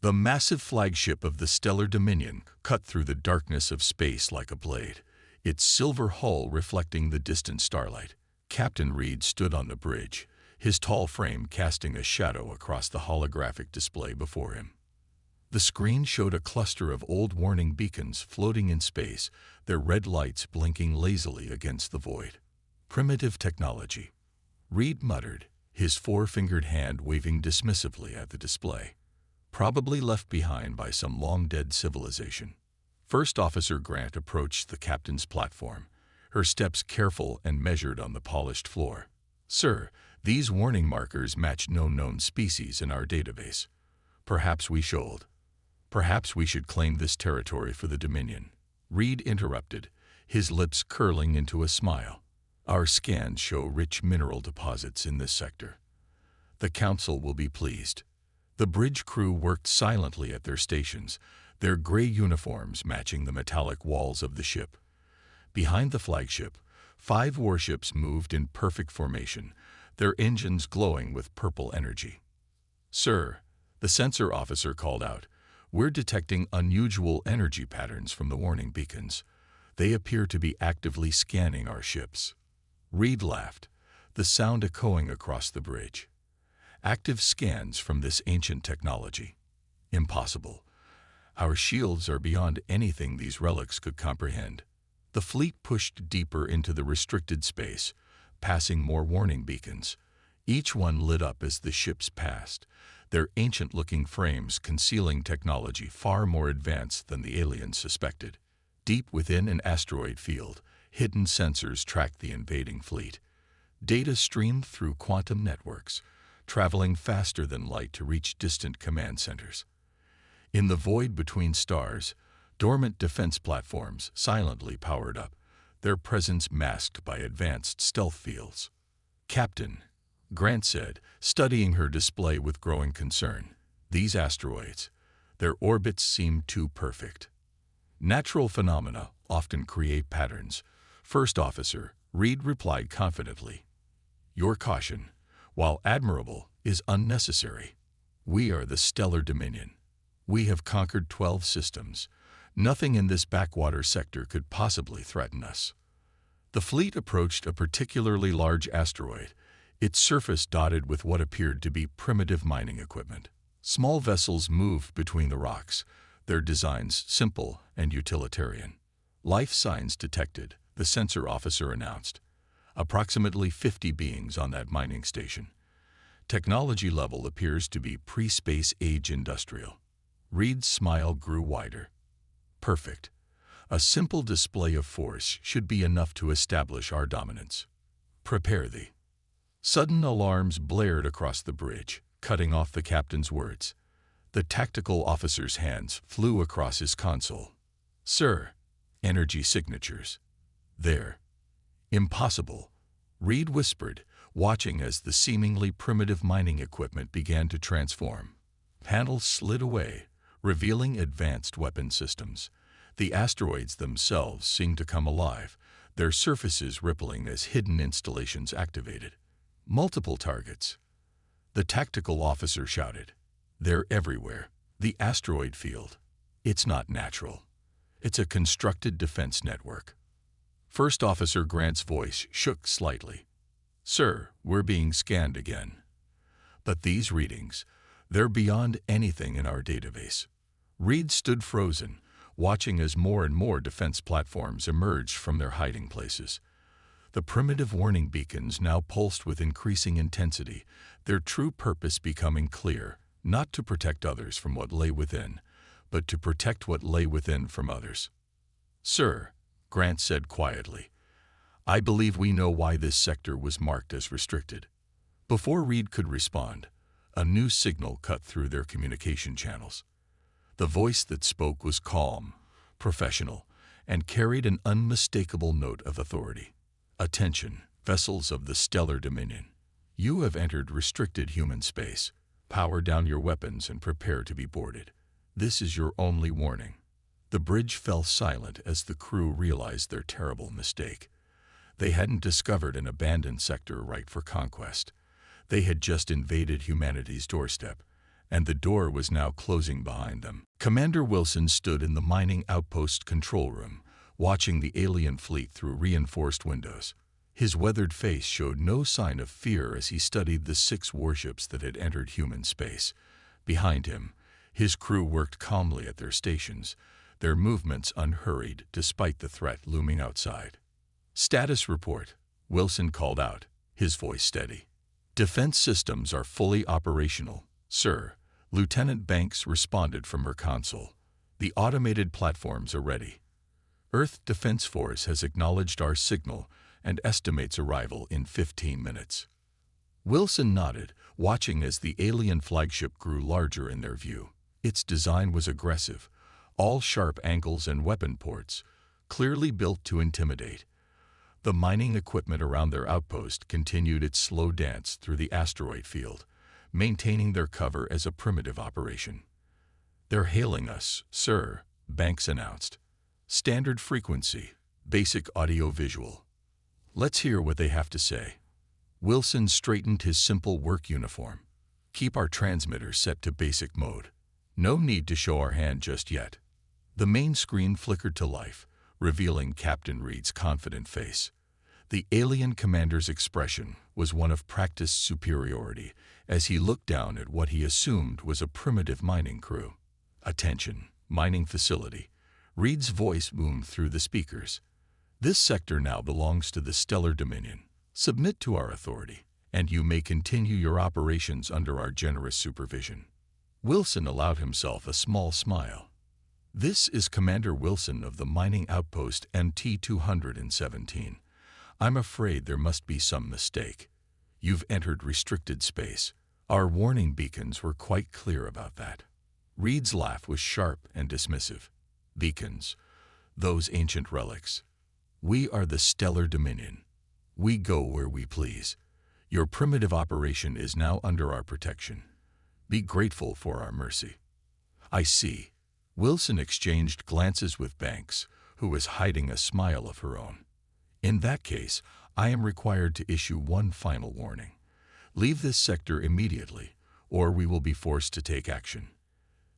The massive flagship of the Stellar Dominion cut through the darkness of space like a blade, its silver hull reflecting the distant starlight. Captain Reed stood on the bridge, his tall frame casting a shadow across the holographic display before him. The screen showed a cluster of old warning beacons floating in space, their red lights blinking lazily against the void. Primitive technology, Reed muttered, his four-fingered hand waving dismissively at the display. Probably left behind by some long-dead civilization. First Officer Grant approached the captain's platform, her steps careful and measured on the polished floor. "Sir, these warning markers match no known species in our database. Perhaps we should claim this territory for the Dominion." Reed interrupted, his lips curling into a smile. "Our scans show rich mineral deposits in this sector. The Council will be pleased." The bridge crew worked silently at their stations, their gray uniforms matching the metallic walls of the ship. Behind the flagship, 5 warships moved in perfect formation, their engines glowing with purple energy. "Sir," the sensor officer called out, "we're detecting unusual energy patterns from the warning beacons. They appear to be actively scanning our ships." Reed laughed, the sound echoing across the bridge. "Active scans from this ancient technology? Impossible. Our shields are beyond anything these relics could comprehend." The fleet pushed deeper into the restricted space, passing more warning beacons. Each one lit up as the ships passed, their ancient-looking frames concealing technology far more advanced than the aliens suspected. Deep within an asteroid field, hidden sensors tracked the invading fleet. Data streamed through quantum networks, traveling faster than light to reach distant command centers. In the void between stars, dormant defense platforms silently powered up, their presence masked by advanced stealth fields. "Captain," Grant said, studying her display with growing concern, "these asteroids, their orbits seem too perfect. Natural phenomena often create patterns." First Officer Reed replied confidently, "Your caution, while admirable, is unnecessary. We are the Stellar Dominion. We have conquered 12 systems. Nothing in this backwater sector could possibly threaten us." The fleet approached a particularly large asteroid, its surface dotted with what appeared to be primitive mining equipment. Small vessels moved between the rocks, their designs simple and utilitarian. "Life signs detected," the sensor officer announced. "Approximately 50 beings on that mining station. Technology level appears to be pre-space age industrial." Reed's smile grew wider. "Perfect. A simple display of force should be enough to establish our dominance. Prepare thee." Sudden alarms blared across the bridge, cutting off the captain's words. The tactical officer's hands flew across his console. "Sir, energy signatures. There." "Impossible," Reed whispered, watching as the seemingly primitive mining equipment began to transform. Panels slid away, revealing advanced weapon systems. The asteroids themselves seemed to come alive, their surfaces rippling as hidden installations activated. "Multiple targets," the tactical officer shouted. "They're everywhere. The asteroid field. It's not natural. It's a constructed defense network." First Officer Grant's voice shook slightly. "Sir, we're being scanned again. But these readings, they're beyond anything in our database." Reed stood frozen, watching as more and more defense platforms emerged from their hiding places. The primitive warning beacons now pulsed with increasing intensity, their true purpose becoming clear, not to protect others from what lay within, but to protect what lay within from others. "Sir," Grant said quietly, "I believe we know why this sector was marked as restricted." Before Reed could respond, a new signal cut through their communication channels. The voice that spoke was calm, professional, and carried an unmistakable note of authority. "Attention, vessels of the Stellar Dominion. You have entered restricted human space. Power down your weapons and prepare to be boarded. This is your only warning." The bridge fell silent as the crew realized their terrible mistake. They hadn't discovered an abandoned sector ripe for conquest. They had just invaded humanity's doorstep, and the door was now closing behind them. Commander Wilson stood in the mining outpost control room, watching the alien fleet through reinforced windows. His weathered face showed no sign of fear as he studied the 6 warships that had entered human space. Behind him, his crew worked calmly at their stations, their movements unhurried despite the threat looming outside. "Status report," Wilson called out, his voice steady. "Defense systems are fully operational, sir," Lieutenant Banks responded from her console. "The automated platforms are ready. Earth Defense Force has acknowledged our signal and estimates arrival in 15 minutes. Wilson nodded, watching as the alien flagship grew larger in their view. Its design was aggressive, all sharp angles and weapon ports, clearly built to intimidate. The mining equipment around their outpost continued its slow dance through the asteroid field, maintaining their cover as a primitive operation. "They're hailing us, sir," Banks announced. "Standard frequency, basic audio-visual. Let's hear what they have to say." Wilson straightened his simple work uniform. "Keep our transmitter set to basic mode. No need to show our hand just yet." The main screen flickered to life, revealing Captain Reed's confident face. The alien commander's expression was one of practiced superiority as he looked down at what he assumed was a primitive mining crew. "Attention, mining facility." Reed's voice boomed through the speakers. "This sector now belongs to the Stellar Dominion. Submit to our authority, and you may continue your operations under our generous supervision." Wilson allowed himself a small smile. "This is Commander Wilson of the mining outpost MT-217. I'm afraid there must be some mistake. You've entered restricted space. Our warning beacons were quite clear about that." Reed's laugh was sharp and dismissive. "Beacons, those ancient relics. We are the Stellar Dominion. We go where we please. Your primitive operation is now under our protection. Be grateful for our mercy." "I see." Wilson exchanged glances with Banks, who was hiding a smile of her own. "In that case, I am required to issue one final warning. Leave this sector immediately, or we will be forced to take action."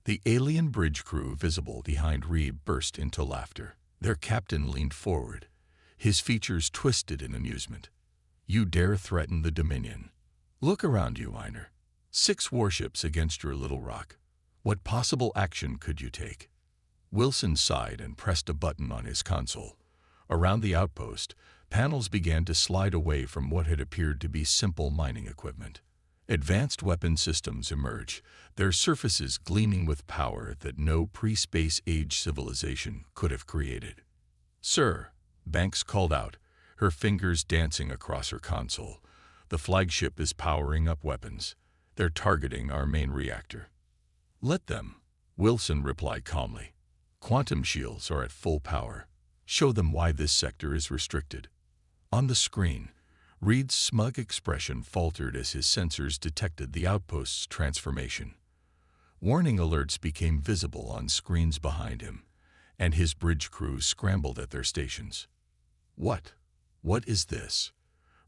The alien bridge crew visible behind Reed burst into laughter. Their captain leaned forward, his features twisted in amusement. "You dare threaten the Dominion? Look around you, Einer. 6 warships against your little rock. What possible action could you take?" Wilson sighed and pressed a button on his console. Around the outpost, panels began to slide away from what had appeared to be simple mining equipment. Advanced weapon systems emerged, their surfaces gleaming with power that no pre-space age civilization could have created. "Sir," Banks called out, her fingers dancing across her console, "the flagship is powering up weapons. They're targeting our main reactor." "Let them," Wilson replied calmly. "Quantum shields are at full power. Show them why this sector is restricted." On the screen, Reed's smug expression faltered as his sensors detected the outpost's transformation. Warning alerts became visible on screens behind him, and his bridge crew scrambled at their stations. What is this?"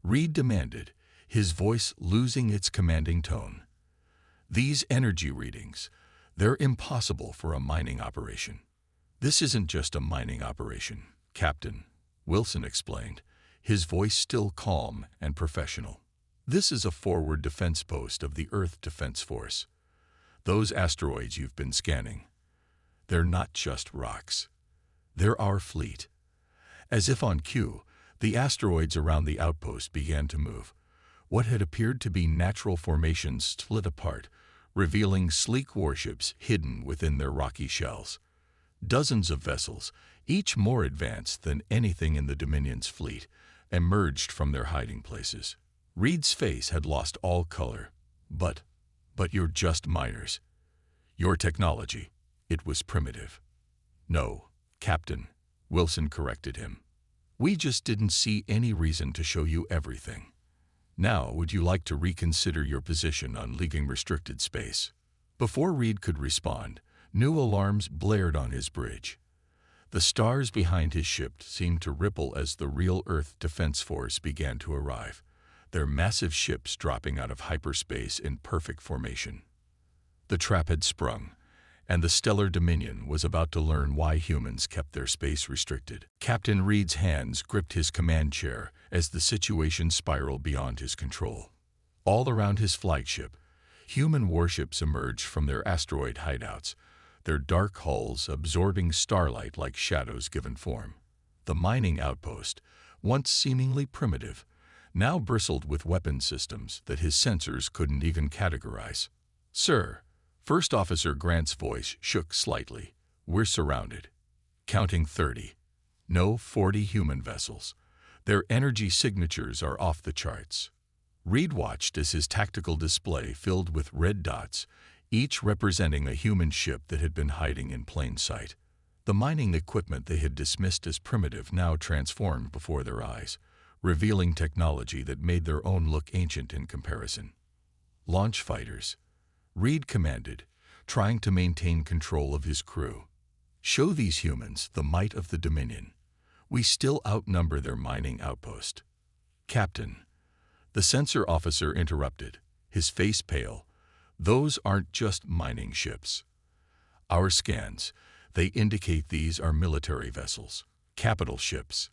Reed demanded, his voice losing its commanding tone. "These energy readings, they're impossible for a mining operation." "This isn't just a mining operation, Captain," Wilson explained, his voice still calm and professional. "This is a forward defense post of the Earth Defense Force. Those asteroids you've been scanning, they're not just rocks. They're our fleet." As if on cue, the asteroids around the outpost began to move. What had appeared to be natural formations split apart, revealing sleek warships hidden within their rocky shells. Dozens of vessels, each more advanced than anything in the Dominion's fleet, emerged from their hiding places. Reed's face had lost all color. But you're just miners. Your technology, it was primitive." "No, Captain," Wilson corrected him. "We just didn't see any reason to show you everything. Now, would you like to reconsider your position on leaving restricted space?" Before Reed could respond, new alarms blared on his bridge. The stars behind his ship seemed to ripple as the real Earth Defense Force began to arrive, their massive ships dropping out of hyperspace in perfect formation. The trap had sprung, and the Stellar Dominion was about to learn why humans kept their space restricted. Captain Reed's hands gripped his command chair as the situation spiraled beyond his control. All around his flagship, human warships emerged from their asteroid hideouts, their dark hulls absorbing starlight like shadows given form. The mining outpost, once seemingly primitive, now bristled with weapon systems that his sensors couldn't even categorize. "Sir," First Officer Grant's voice shook slightly. "We're surrounded. Counting 30. No, 40 human vessels. Their energy signatures are off the charts." Reed watched as his tactical display filled with red dots, each representing a human ship that had been hiding in plain sight. The mining equipment they had dismissed as primitive now transformed before their eyes, revealing technology that made their own look ancient in comparison. "Launch fighters," Reed commanded, trying to maintain control of his crew. "Show these humans the might of the Dominion. We still outnumber their mining outpost." "Captain," the sensor officer interrupted, his face pale, "those aren't just mining ships. Our scans, they indicate these are military vessels, capital ships.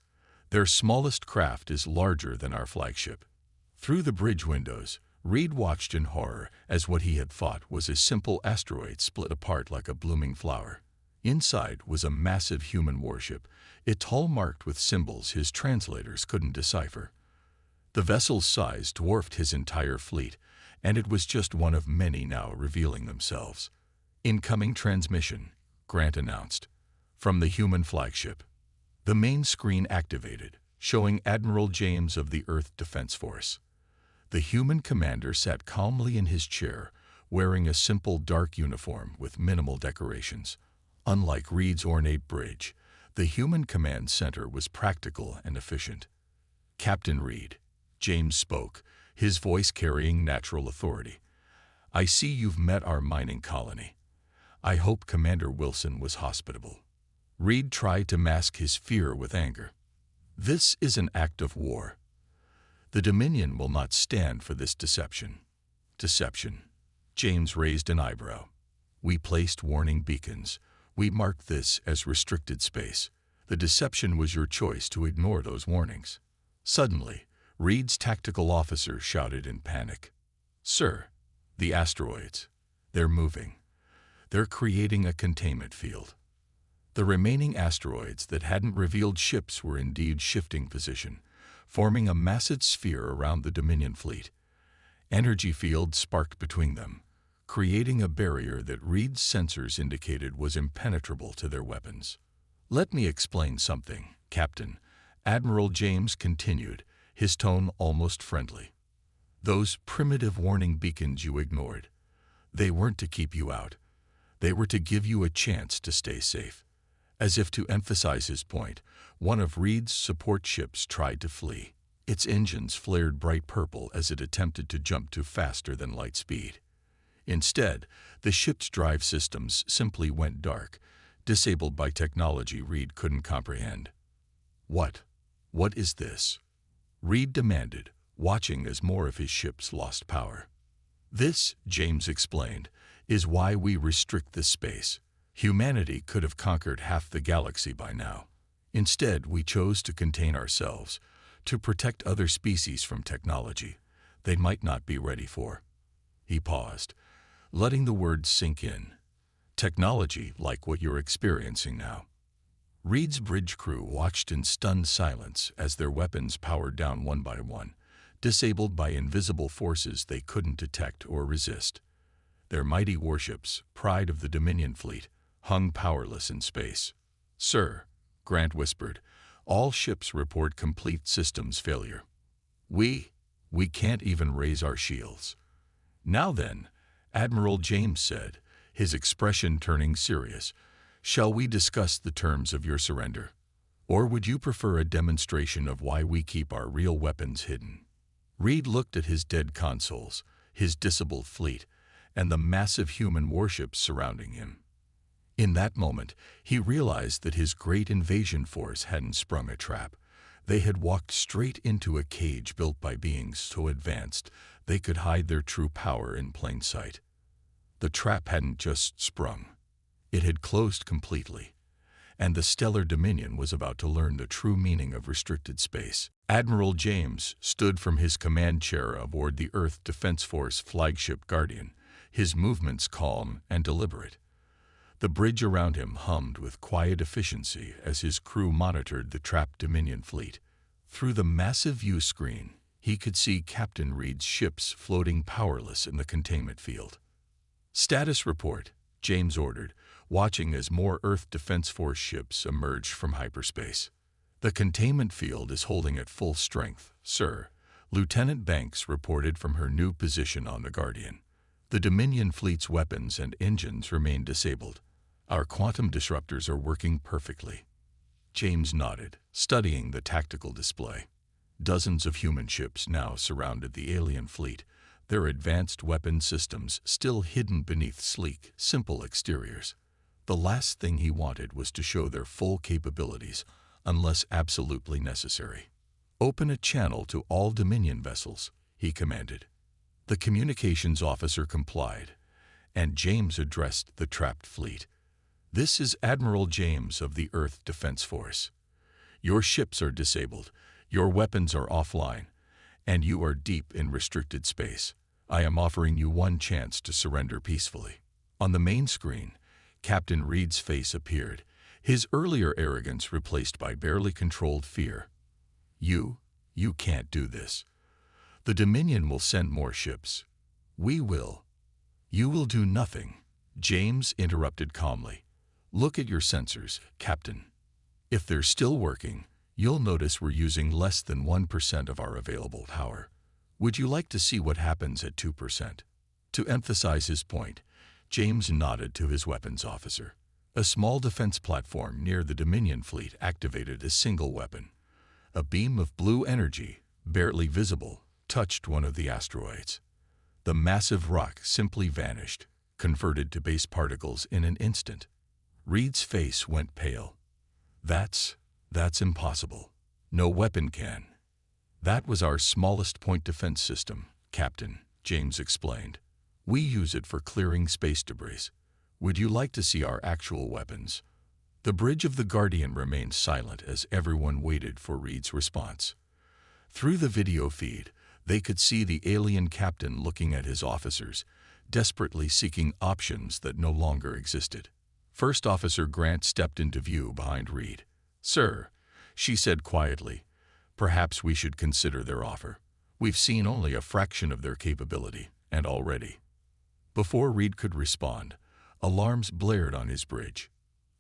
Their smallest craft is larger than our flagship." Through the bridge windows, Reed watched in horror as what he had thought was a simple asteroid split apart like a blooming flower. Inside was a massive human warship, its hull marked with symbols his translators couldn't decipher. The vessel's size dwarfed his entire fleet, and it was just one of many now revealing themselves. "Incoming transmission," Grant announced, from the human flagship. The main screen activated, showing Admiral James of the Earth Defense Force. The human commander sat calmly in his chair, wearing a simple dark uniform with minimal decorations. Unlike Reed's ornate bridge, the human command center was practical and efficient. "Captain Reed," James spoke, his voice carrying natural authority, "I see you've met our mining colony. I hope Commander Wilson was hospitable." Reed tried to mask his fear with anger. "This is an act of war. The Dominion will not stand for this deception." "Deception?" James raised an eyebrow. "We placed warning beacons. We marked this as restricted space. The deception was your choice to ignore those warnings." Suddenly, Reed's tactical officer shouted in panic, "Sir, the asteroids, they're moving. They're creating a containment field." The remaining asteroids that hadn't revealed ships were indeed shifting position, forming a massive sphere around the Dominion fleet. Energy fields sparked between them, creating a barrier that Reed's sensors indicated was impenetrable to their weapons. "Let me explain something, Captain," Admiral James continued, his tone almost friendly. "Those primitive warning beacons you ignored, they weren't to keep you out. They were to give you a chance to stay safe." As if to emphasize his point, one of Reed's support ships tried to flee. Its engines flared bright purple as it attempted to jump to faster than light speed. Instead, the ship's drive systems simply went dark, disabled by technology Reed couldn't comprehend. What is this?" Reed demanded, watching as more of his ships lost power. "This," James explained, "is why we restrict this space. Humanity could have conquered half the galaxy by now. Instead, we chose to contain ourselves, to protect other species from technology they might not be ready for." He paused, letting the words sink in. "Technology like what you're experiencing now." Reed's bridge crew watched in stunned silence as their weapons powered down one by one, disabled by invisible forces they couldn't detect or resist. Their mighty warships, pride of the Dominion fleet, hung powerless in space. "Sir," Grant whispered, "all ships report complete systems failure. We can't even raise our shields." "Now then," Admiral James said, his expression turning serious, "shall we discuss the terms of your surrender? Or would you prefer a demonstration of why we keep our real weapons hidden?" Reed looked at his dead consuls, his disabled fleet, and the massive human warships surrounding him. In that moment, he realized that his great invasion force hadn't sprung a trap. They had walked straight into a cage built by beings so advanced they could hide their true power in plain sight. The trap hadn't just sprung. It had closed completely, and the Stellar Dominion was about to learn the true meaning of restricted space. Admiral James stood from his command chair aboard the Earth Defense Force flagship Guardian, his movements calm and deliberate. The bridge around him hummed with quiet efficiency as his crew monitored the trapped Dominion fleet. Through the massive view screen, he could see Captain Reed's ships floating powerless in the containment field. "Status report," James ordered, watching as more Earth Defense Force ships emerged from hyperspace. "The containment field is holding at full strength, sir," Lieutenant Banks reported from her new position on the Guardian. "The Dominion fleet's weapons and engines remain disabled. Our quantum disruptors are working perfectly." James nodded, studying the tactical display. Dozens of human ships now surrounded the alien fleet, their advanced weapon systems still hidden beneath sleek, simple exteriors. The last thing he wanted was to show their full capabilities, unless absolutely necessary. "Open a channel to all Dominion vessels," he commanded. The communications officer complied, and James addressed the trapped fleet. "This is Admiral James of the Earth Defense Force. Your ships are disabled, your weapons are offline, and you are deep in restricted space. I am offering you one chance to surrender peacefully." On the main screen, Captain Reed's face appeared, his earlier arrogance replaced by barely controlled fear. You can't do this. The Dominion will send more ships. We will. You will do nothing." James interrupted calmly. "Look at your sensors, Captain. If they're still working, you'll notice we're using less than 1% of our available power. Would you like to see what happens at 2%? To emphasize his point, James nodded to his weapons officer. A small defense platform near the Dominion fleet activated a single weapon. A beam of blue energy, barely visible, touched one of the asteroids. The massive rock simply vanished, converted to base particles in an instant. Reed's face went pale. That's impossible. No weapon can." "That was our smallest point defense system, Captain," James explained. "We use it for clearing space debris. Would you like to see our actual weapons?" The bridge of the Guardian remained silent as everyone waited for Reed's response. Through the video feed, they could see the alien captain looking at his officers, desperately seeking options that no longer existed. First Officer Grant stepped into view behind Reed. "Sir," she said quietly, "perhaps we should consider their offer. We've seen only a fraction of their capability, and already." Before Reed could respond, alarms blared on his bridge.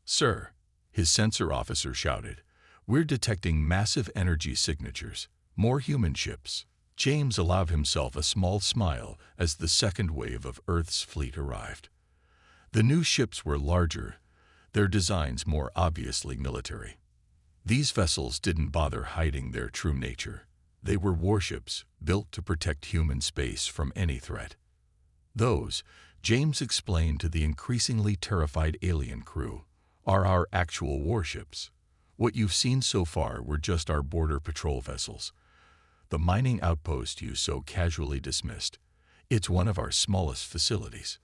"Sir," his sensor officer shouted, "we're detecting massive energy signatures. More human ships." James allowed himself a small smile as the second wave of Earth's fleet arrived. The new ships were larger, their designs more obviously military. These vessels didn't bother hiding their true nature. They were warships built to protect human space from any threat. "Those," James explained to the increasingly terrified alien crew, "are our actual warships. What you've seen so far were just our border patrol vessels. The mining outpost you so casually dismissed. It's one of our smallest facilities."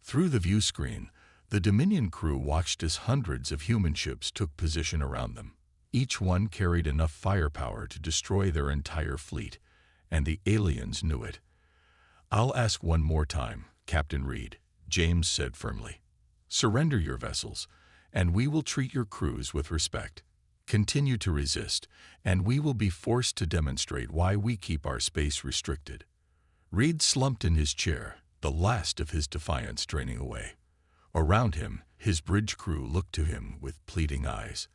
Through the view screen, the Dominion crew watched as hundreds of human ships took position around them. Each one carried enough firepower to destroy their entire fleet, and the aliens knew it. "I'll ask one more time, Captain Reed," James said firmly. "Surrender your vessels, and we will treat your crews with respect. Continue to resist, and we will be forced to demonstrate why we keep our space restricted." Reed slumped in his chair, the last of his defiance draining away. Around him, his bridge crew looked to him with pleading eyes.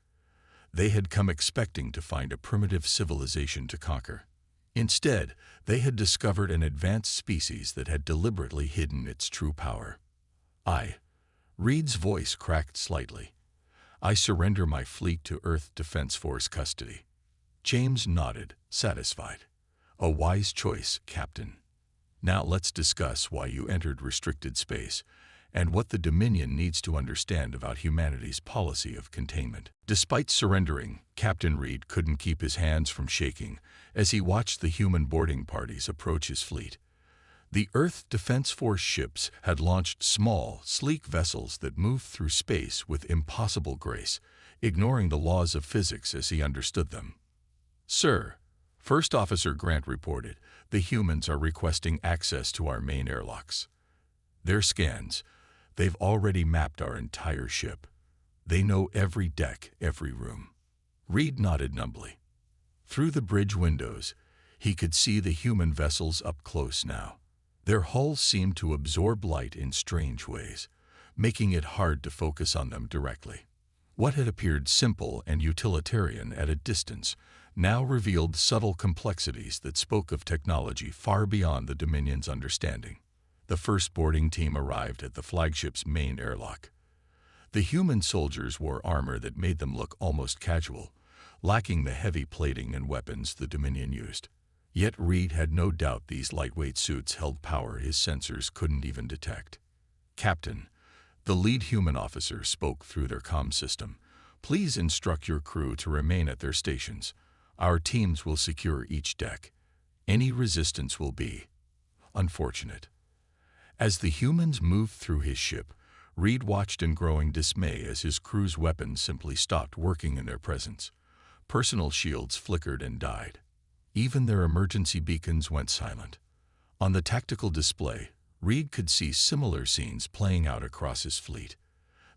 They had come expecting to find a primitive civilization to conquer. Instead, they had discovered an advanced species that had deliberately hidden its true power. Reed's voice cracked slightly. "I surrender my fleet to Earth Defense Force custody." James nodded, satisfied. "A wise choice, Captain. Now let's discuss why you entered restricted space and what the Dominion needs to understand about humanity's policy of containment." Despite surrendering, Captain Reed couldn't keep his hands from shaking as he watched the human boarding parties approach his fleet. The Earth Defense Force ships had launched small, sleek vessels that moved through space with impossible grace, ignoring the laws of physics as he understood them. "Sir," First Officer Grant reported, "the humans are requesting access to our main airlocks. Their scans, they've already mapped our entire ship. They know every deck, every room." Reed nodded numbly. Through the bridge windows, he could see the human vessels up close now. Their hulls seemed to absorb light in strange ways, making it hard to focus on them directly. What had appeared simple and utilitarian at a distance now revealed subtle complexities that spoke of technology far beyond the Dominion's understanding. The first boarding team arrived at the flagship's main airlock. The human soldiers wore armor that made them look almost casual, lacking the heavy plating and weapons the Dominion used. Yet Reed had no doubt these lightweight suits held power his sensors couldn't even detect. "Captain," the lead human officer spoke through their comm system, "please instruct your crew to remain at their stations. Our teams will secure each deck. Any resistance will be unfortunate." As the humans moved through his ship, Reed watched in growing dismay as his crew's weapons simply stopped working in their presence. Personal shields flickered and died. Even their emergency beacons went silent. On the tactical display, Reed could see similar scenes playing out across his fleet.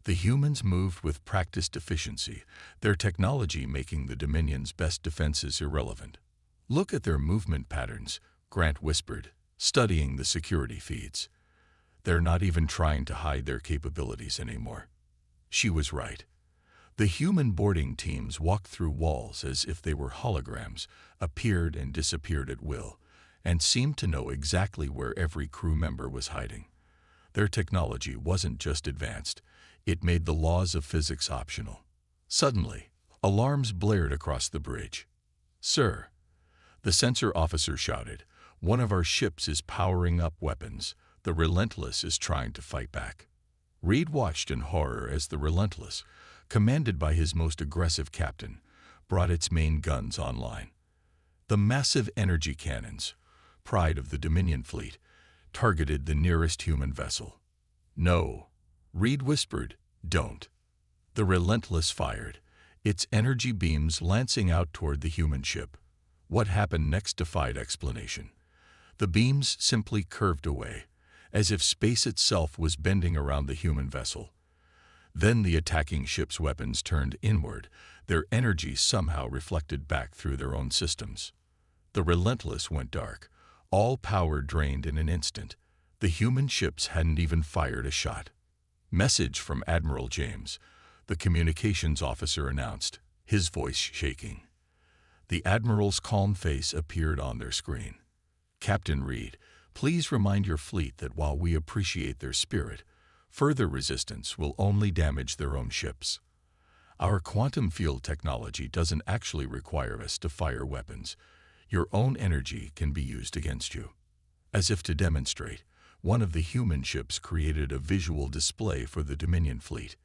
The humans moved with practiced efficiency, their technology making the Dominion's best defenses irrelevant. "Look at their movement patterns," Grant whispered, studying the security feeds. "They're not even trying to hide their capabilities anymore." She was right. The human boarding teams walked through walls as if they were holograms, appeared and disappeared at will, and seemed to know exactly where every crew member was hiding. Their technology wasn't just advanced, it made the laws of physics optional. Suddenly, alarms blared across the bridge. "Sir," the sensor officer shouted, "one of our ships is powering up weapons. The Relentless is trying to fight back." Reed watched in horror as the Relentless, commanded by his most aggressive captain, brought its main guns online. The massive energy cannons, pride of the Dominion fleet, targeted the nearest human vessel. "No," Reed whispered, "don't." The Relentless fired, its energy beams lancing out toward the human ship. What happened next defied explanation. The beams simply curved away, as if space itself was bending around the human vessel. Then the attacking ship's weapons turned inward, their energy somehow reflected back through their own systems. The Relentless went dark, all power drained in an instant. The human ships hadn't even fired a shot. "Message from Admiral James," the communications officer announced, his voice shaking. The Admiral's calm face appeared on their screen. "Captain Reed, please remind your fleet that while we appreciate their spirit, further resistance will only damage their own ships. Our quantum field technology doesn't actually require us to fire weapons. Your own energy can be used against you." As if to demonstrate, one of the human ships created a visual display for the Dominion fleet.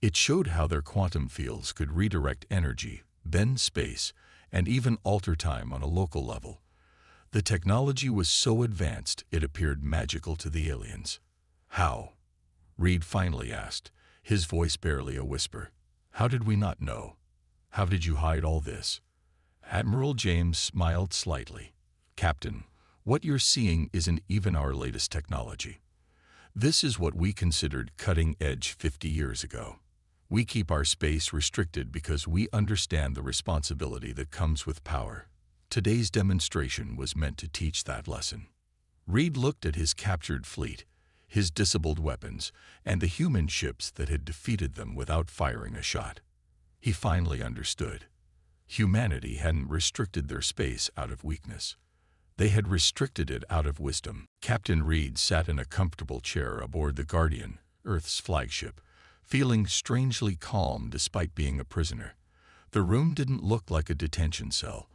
It showed how their quantum fields could redirect energy, bend space, and even alter time on a local level. The technology was so advanced it appeared magical to the aliens. "How?" Reed finally asked, his voice barely a whisper. "How did we not know? How did you hide all this?" Admiral James smiled slightly. "Captain, what you're seeing isn't even our latest technology. This is what we considered cutting edge 50 years ago. We keep our space restricted because we understand the responsibility that comes with power. Today's demonstration was meant to teach that lesson." Reed looked at his captured fleet, his disabled weapons, and the human ships that had defeated them without firing a shot. He finally understood. Humanity hadn't restricted their space out of weakness. They had restricted it out of wisdom. Captain Reed sat in a comfortable chair aboard the Guardian, Earth's flagship, feeling strangely calm despite being a prisoner. The room didn't look like a detention cell.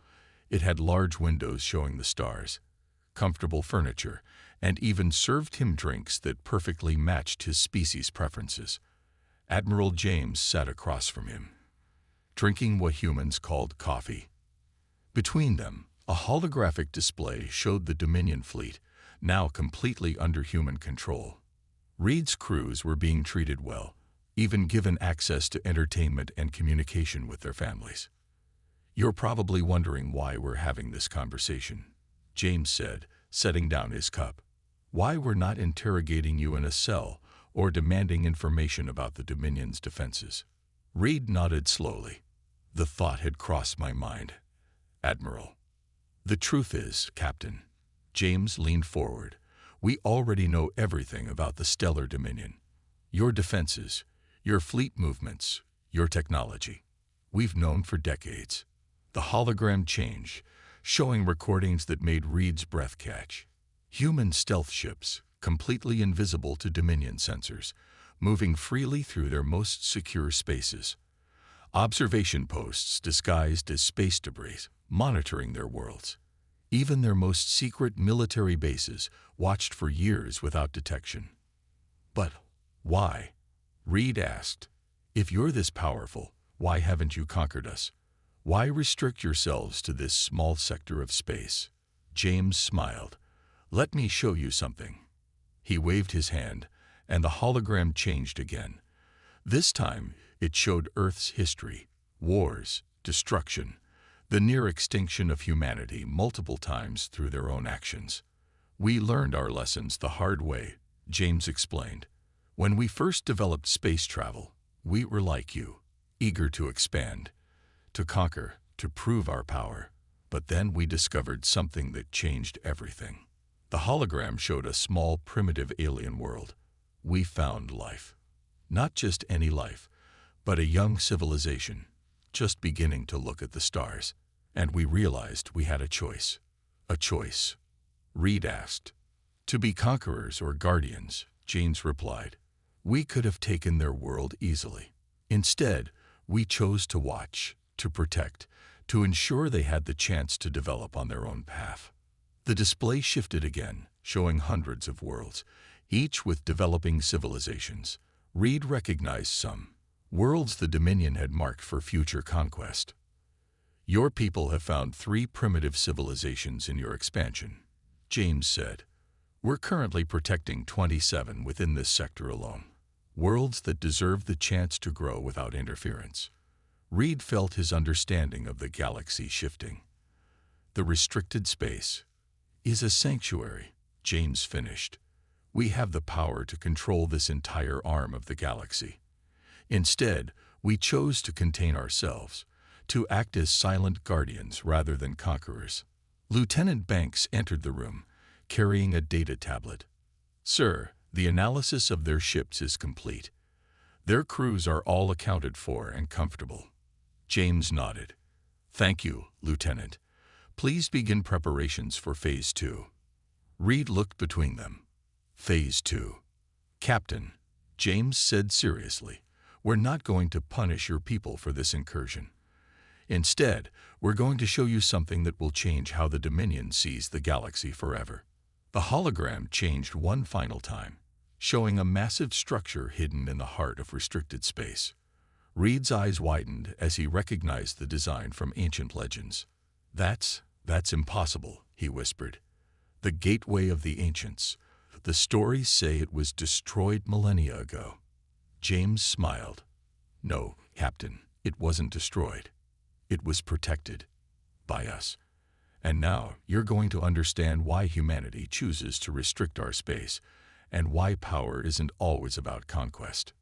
It had large windows showing the stars, comfortable furniture, and even served him drinks that perfectly matched his species' preferences. Admiral James sat across from him, drinking what humans called coffee. Between them, a holographic display showed the Dominion fleet, now completely under human control. Reed's crews were being treated well, even given access to entertainment and communication with their families. "You're probably wondering why we're having this conversation," James said, setting down his cup. "Why we're not interrogating you in a cell or demanding information about the Dominion's defenses." Reed nodded slowly. "The thought had crossed my mind, Admiral." "The truth is, Captain," James leaned forward, "we already know everything about the Stellar Dominion. Your defenses, your fleet movements, your technology. We've known for decades." The hologram changed, showing recordings that made Reed's breath catch. Human stealth ships, completely invisible to Dominion sensors, moving freely through their most secure spaces. Observation posts disguised as space debris, monitoring their worlds. Even their most secret military bases watched for years without detection. "But why?" Reed asked. "If you're this powerful, why haven't you conquered us? Why restrict yourselves to this small sector of space?" James smiled. "Let me show you something." He waved his hand, and the hologram changed again. This time, it showed Earth's history, wars, destruction, the near extinction of humanity multiple times through their own actions. "We learned our lessons the hard way," James explained. "When we first developed space travel, we were like you, eager to expand, to conquer, to prove our power. But then we discovered something that changed everything." The hologram showed a small, primitive alien world. "We found life. Not just any life, but a young civilization, just beginning to look at the stars. And we realized we had a choice." "A choice?" Reed asked. "To be conquerors or guardians," James replied. "We could have taken their world easily. Instead, we chose to watch, to protect, to ensure they had the chance to develop on their own path." The display shifted again, showing hundreds of worlds, each with developing civilizations. Reed recognized some worlds the Dominion had marked for future conquest. "Your people have found 3 primitive civilizations in your expansion," James said. "We're currently protecting 27 within this sector alone. Worlds that deserve the chance to grow without interference." Reed felt his understanding of the galaxy shifting. "The restricted space is a sanctuary," James finished. "We have the power to control this entire arm of the galaxy. Instead, we chose to contain ourselves, to act as silent guardians rather than conquerors." Lieutenant Banks entered the room, carrying a data tablet. "Sir, the analysis of their ships is complete. Their crews are all accounted for and comfortable." James nodded. "Thank you, Lieutenant. Please begin preparations for Phase 2. Reed looked between them. "Phase 2. Captain," James said seriously, "we're not going to punish your people for this incursion. Instead, we're going to show you something that will change how the Dominion sees the galaxy forever." The hologram changed one final time, showing a massive structure hidden in the heart of restricted space. Reed's eyes widened as he recognized the design from ancient legends. That's impossible," he whispered. "The Gateway of the Ancients. The stories say it was destroyed millennia ago." James smiled. "No, Captain, it wasn't destroyed. It was protected. By us. And now you're going to understand why humanity chooses to restrict our space, and why power isn't always about conquest."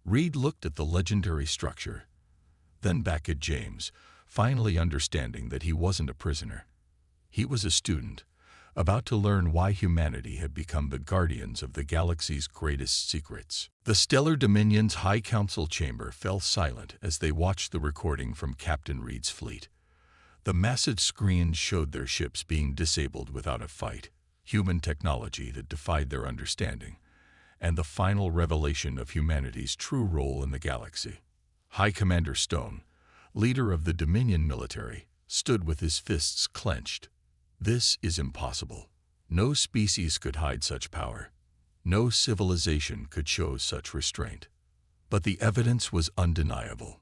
Reed looked at the legendary structure, then back at James, finally understanding that he wasn't a prisoner. He was a student, about to learn why humanity had become the guardians of the galaxy's greatest secrets. The Stellar Dominion's High Council chamber fell silent as they watched the recording from Captain Reed's fleet. The massive screen showed their ships being disabled without a fight, human technology that defied their understanding, and the final revelation of humanity's true role in the galaxy. High Commander Stone, leader of the Dominion military, stood with his fists clenched. "This is impossible. No species could hide such power. No civilization could show such restraint." But the evidence was undeniable.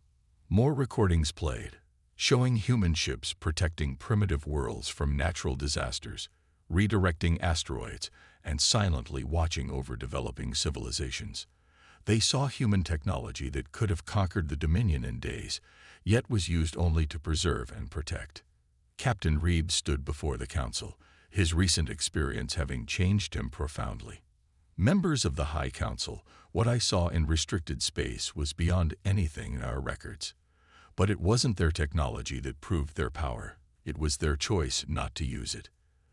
More recordings played, showing human ships protecting primitive worlds from natural disasters, redirecting asteroids, and silently watching over developing civilizations. They saw human technology that could have conquered the Dominion in days, yet was used only to preserve and protect. Captain Reed stood before the council, his recent experience having changed him profoundly. Members of the High Council, what I saw in restricted space was beyond anything in our records. But it wasn't their technology that proved their power. It was their choice not to use it.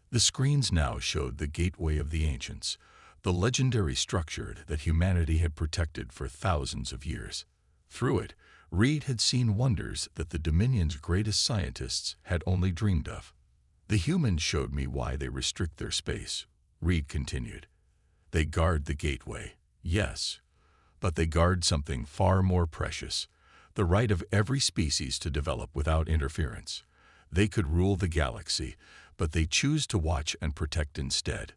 The screens now showed the Gateway of the Ancients, the legendary structure that humanity had protected for thousands of years. Through it, Reed had seen wonders that the Dominion's greatest scientists had only dreamed of. The humans showed me why they restrict their space, Reed continued. They guard the Gateway, yes, but they guard something far more precious, the right of every species to develop without interference. They could rule the galaxy, but they choose to watch and protect instead.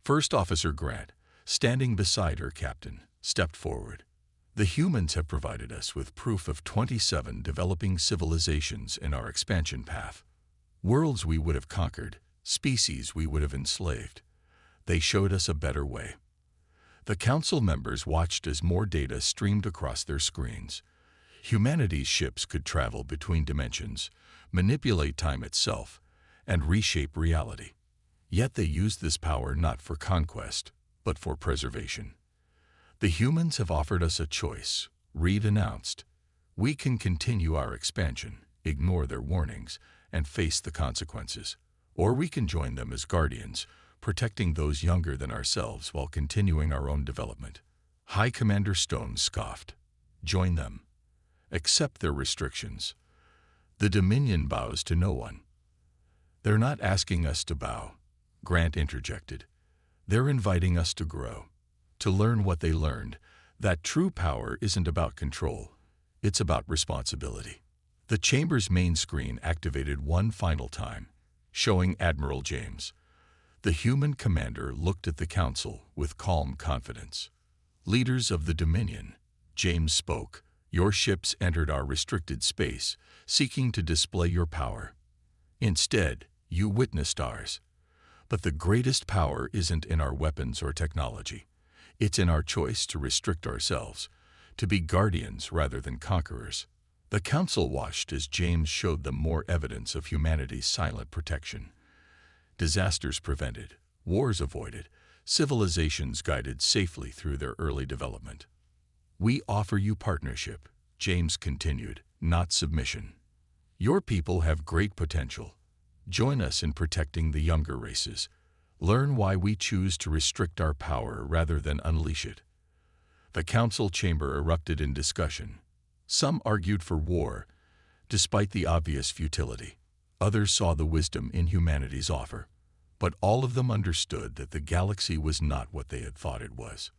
First Officer Grant, standing beside her captain, stepped forward. The humans have provided us with proof of 27 developing civilizations in our expansion path. Worlds we would have conquered, species we would have enslaved. They showed us a better way. The council members watched as more data streamed across their screens. Humanity's ships could travel between dimensions, manipulate time itself, and reshape reality. Yet they used this power not for conquest, but for preservation. The humans have offered us a choice, Reed announced. We can continue our expansion, ignore their warnings, and face the consequences. Or we can join them as guardians, protecting those younger than ourselves while continuing our own development. High Commander Stone scoffed. Join them. Accept their restrictions. The Dominion bows to no one. They're not asking us to bow, Grant interjected. They're inviting us to grow, to learn what they learned, that true power isn't about control, it's about responsibility. The chamber's main screen activated one final time, showing Admiral James. The human commander looked at the council with calm confidence. Leaders of the Dominion, James spoke, your ships entered our restricted space, seeking to display your power. Instead, you witnessed ours. But the greatest power isn't in our weapons or technology. It's in our choice to restrict ourselves, to be guardians rather than conquerors. The council watched as James showed them more evidence of humanity's silent protection. Disasters prevented, wars avoided, civilizations guided safely through their early development. We offer you partnership, James continued, not submission. Your people have great potential. Join us in protecting the younger races. Learn why we choose to restrict our power rather than unleash it. The council chamber erupted in discussion. Some argued for war, despite the obvious futility. Others saw the wisdom in humanity's offer. But all of them understood that the galaxy was not what they had thought it was.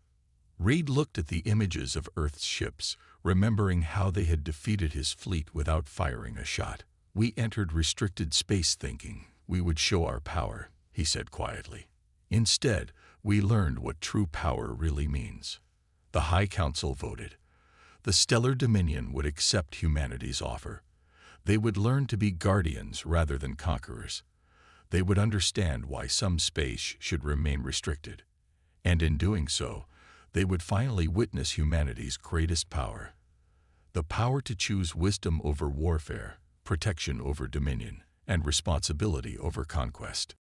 Reed looked at the images of Earth's ships, remembering how they had defeated his fleet without firing a shot. We entered restricted space thinking we would show our power, he said quietly. Instead, we learned what true power really means. The High Council voted. The Stellar Dominion would accept humanity's offer. They would learn to be guardians rather than conquerors. They would understand why some space should remain restricted. And in doing so, they would finally witness humanity's greatest power. The power to choose wisdom over warfare, protection over dominion, and responsibility over conquest.